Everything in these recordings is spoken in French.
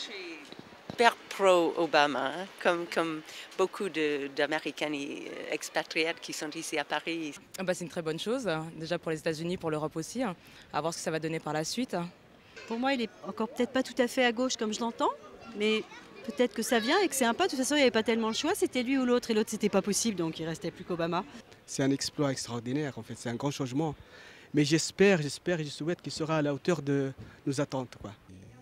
suis hyper pro-Obama, hein, comme beaucoup d'Américains expatriés qui sont ici à Paris. Ah bah, c'est une très bonne chose, déjà pour les États-Unis, pour l'Europe aussi, à voir ce que ça va donner par la suite. Pour moi, il est encore peut-être pas tout à fait à gauche comme je l'entends, mais peut-être que ça vient et que c'est un pas. De toute façon, il n'y avait pas tellement le choix, c'était lui ou l'autre, et l'autre, c'était pas possible, donc il restait plus qu'Obama. C'est un exploit extraordinaire, en fait, c'est un grand changement. Mais j'espère et je souhaite qu'il sera à la hauteur de nos attentes, quoi.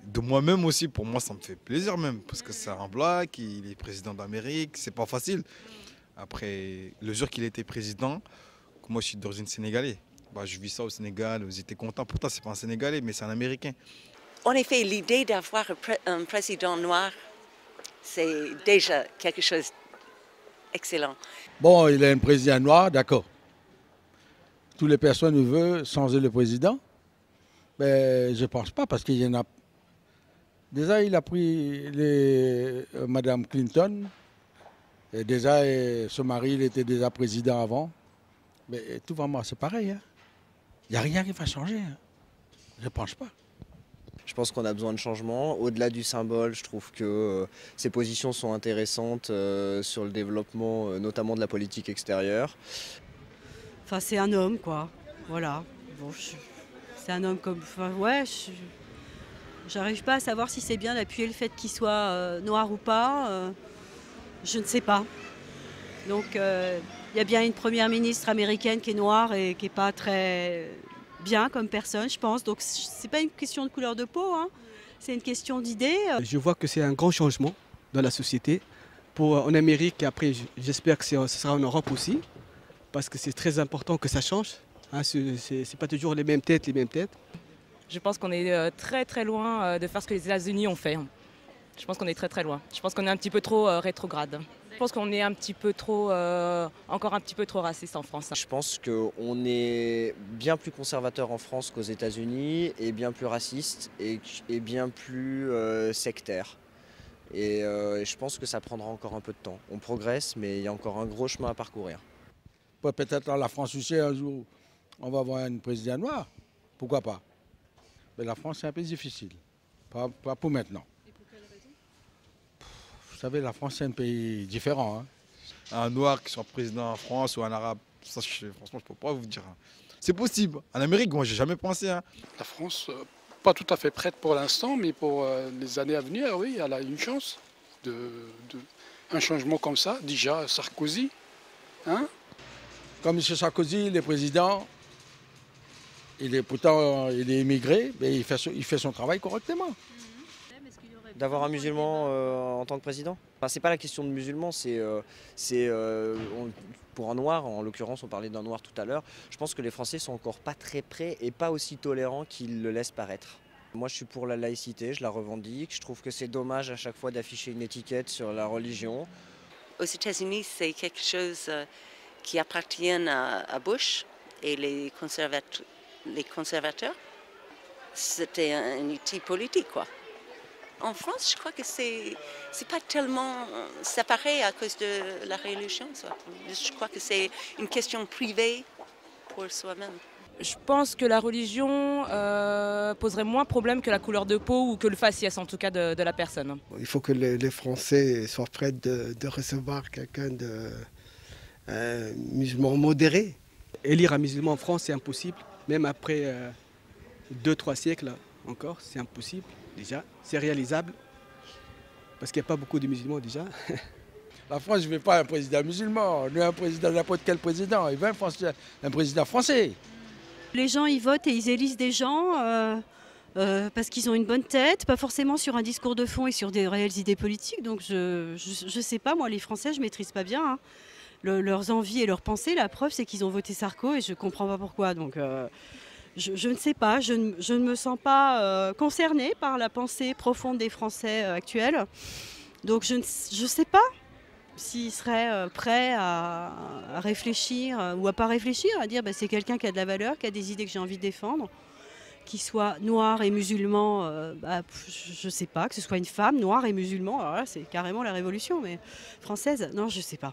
De moi-même aussi, pour moi, ça me fait plaisir même, parce que c'est un black, il est président d'Amérique, c'est pas facile. Après, le jour qu'il était président, moi je suis d'origine sénégalaise, bah, je vis ça au Sénégal, ils étaient contents. Pourtant, c'est pas un Sénégalais, mais c'est un Américain. En effet, l'idée d'avoir un président noir, c'est déjà quelque chose d'excellent. Bon, il est un président noir, d'accord. Toutes les personnes veulent changer le président. Mais je ne pense pas, parce qu'il y en a. Déjà, il a pris Madame Clinton. Et déjà, son mari, il était déjà président avant. Mais tout vraiment, c'est pareil. Hein. Il n'y a rien qui va changer. Hein. Je ne pense pas. Je pense qu'on a besoin de changement. Au-delà du symbole, je trouve que ses positions sont intéressantes sur le développement, notamment de la politique extérieure. Enfin, c'est un homme, quoi. Voilà. Bon, c'est un homme comme. Enfin, ouais, j'arrive pas à savoir si c'est bien d'appuyer le fait qu'il soit noir ou pas. Je ne sais pas. Donc, il y a bien une première ministre américaine qui est noire et qui n'est pas très bien comme personne, je pense. Donc, c'est pas une question de couleur de peau, hein. C'est une question d'idée. Je vois que c'est un grand changement dans la société. En Amérique, et après, j'espère que ce sera en Europe aussi, parce que c'est très important que ça change. Hein, c'est pas toujours les mêmes têtes. Je pense qu'on est très très loin de faire ce que les États-Unis ont fait. Je pense qu'on est très très loin. Je pense qu'on est un petit peu trop rétrograde. Je pense qu'on est un petit peu trop, encore un petit peu trop raciste en France. Je pense qu'on est bien plus conservateur en France qu'aux États-Unis, et bien plus raciste et bien plus sectaire. Et je pense que ça prendra encore un peu de temps. On progresse, mais il y a encore un gros chemin à parcourir. Peut-être dans la France aussi, un jour, on va avoir une présidente noire. Pourquoi pas? Mais la France, c'est un peu difficile. Pas pour maintenant. Et pour quelle raison? Vous savez, la France, c'est un pays différent. Hein. Un noir qui soit président en France ou un arabe, ça, franchement, je peux pas vous dire. C'est possible. En Amérique, moi, j'ai jamais pensé. Hein. La France, pas tout à fait prête pour l'instant, mais pour les années à venir, oui, elle a une chance un changement comme ça. Déjà, Sarkozy, hein? Comme M. Sarkozy, il est président, pourtant il est immigré, mais il fait son travail correctement. D'avoir un musulman en tant que président, enfin, c'est pas la question de musulman, pour un noir, en l'occurrence on parlait d'un noir tout à l'heure, je pense que les Français sont encore pas très prêts et pas aussi tolérants qu'ils le laissent paraître. Moi je suis pour la laïcité, je la revendique, je trouve que c'est dommage à chaque fois d'afficher une étiquette sur la religion. Aux États-Unis, c'est quelque chose qui appartient à Bush et les conservateurs. C'était un outil politique, quoi. En France, je crois que c'est pas tellement séparé à cause de la religion, ça. Je crois que c'est une question privée pour soi-même. Je pense que la religion poserait moins de problème que la couleur de peau ou que le faciès, en tout cas, de la personne. Il faut que les Français soient prêts de recevoir quelqu'un de musulman modéré. Élire un musulman en France, c'est impossible. Même après 2-3 siècles encore, c'est impossible déjà. C'est réalisable, parce qu'il n'y a pas beaucoup de musulmans déjà. La France ne veut pas un président musulman, ni un président, n'importe quel président. Il veut un président français. Les gens, ils votent et ils élisent des gens parce qu'ils ont une bonne tête, pas forcément sur un discours de fond et sur des réelles idées politiques. Donc je sais pas, moi les Français, je maîtrise pas bien hein, leurs envies et leurs pensées. La preuve, c'est qu'ils ont voté Sarko et je comprends pas pourquoi. Donc je ne sais pas, je ne me sens pas concernée par la pensée profonde des Français actuels. Donc je ne sais pas s'ils seraient prêts à réfléchir ou à pas réfléchir, à dire c'est quelqu'un qui a de la valeur, qui a des idées que j'ai envie de défendre, qu'il soit noir et musulman, je ne sais pas, que ce soit une femme noire et musulman, alors là c'est carrément la révolution, mais française, non je ne sais pas.